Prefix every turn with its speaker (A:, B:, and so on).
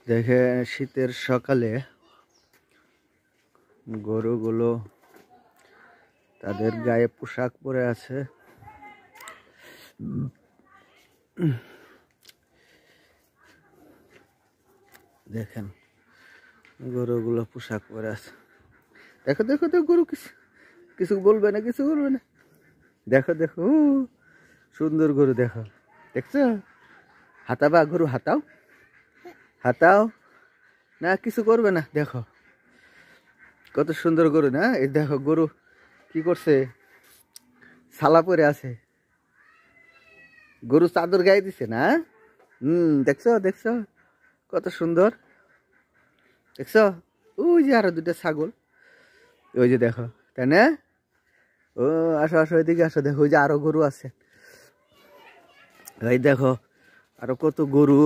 A: দেখে শীতের সকালে গরুগুলো তাদের গায়ে পোশাক পরে আছে। দেখেন গরুগুলো পোশাক পরে আছে। দেখো দেখো তো গরু কিছু কিছু বলবে না, কিছু বলবে না। দেখো দেখো সুন্দর গরু, দেখো দেখছো? হাতাবা গরু, হাতাও হাতাও না, কিছু করবে না। দেখো কত সুন্দর গরু না? এই দেখো গরু কি করছে, ছালা পরে আছে। গরু চাদর গায়ে দিছে না? দেখছো দেখছো কত সুন্দর, দেখছো? ওই যে আরো দুটা ছাগল, ওই যে দেখো, তাই না? ও আসো আসো এদিকে আসো, দেখো ওই যে আরো গরু আছে। এই দেখো আরো কত গরু।